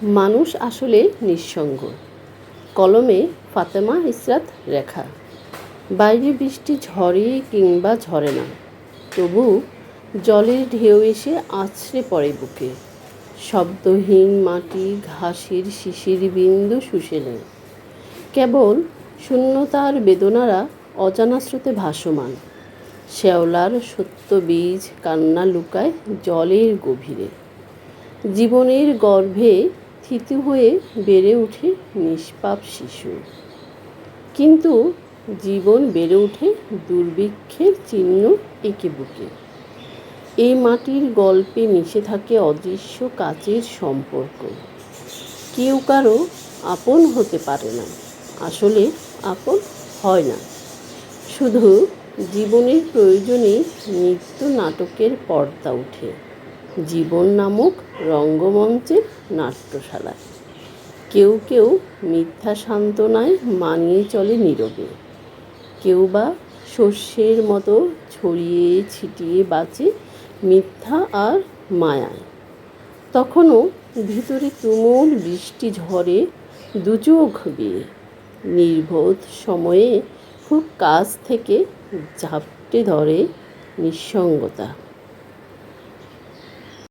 মানুষ আসলে নিঃসঙ্গ। কলমে ফাতেমা ইসরাত রেখা। বাইরে বৃষ্টি ঝরে কিংবা ঝরে না, তবু জলের ঢেউ এসে আছড়ে পড়ে বুকে। শব্দহীন মাটি ঘাসের শিশির বিন্দু শুষে নেয়। কেবল শূন্যতার বেদনারা অজানা স্রোতে ভাসমান। শ্যাওলার সত্য বীজ কান্না লুকায় জলের গভীরে। জীবনের গর্ভে থিতু হয়ে বেড়ে ওঠে নিষ্পাপ শিশু, কিন্তু জীবন বেড়ে ওঠে দুর্ভিক্ষের চিহ্ন এঁকে বুকে। এই মাটির গল্পে মিশে থাকে অদৃশ্য কাচের সম্পর্ক। কেউ কারো আপন হতে পারে না, আসলে আপন হয় না। শুধু জীবনের প্রয়োজনে নিত্য নাটকের পর্দা ওঠে জীবন নামক রঙ্গমঞ্চের নাট্যশালায়। কেউ কেউ মিথ্যা সান্ত্বনায় মানিয়ে চলে নীরবে, কেউ বা শস্যের মতো ছড়িয়ে ছিটিয়ে বাঁচে মিথ্যা আর মায়ায়। তখনও ভিতরে তুমুল বৃষ্টি ঝরে দুচোখ বেয়ে। নির্বোধ সময়ে খুব কাছ থেকে ঝাপটে ধরে নিঃসঙ্গতা।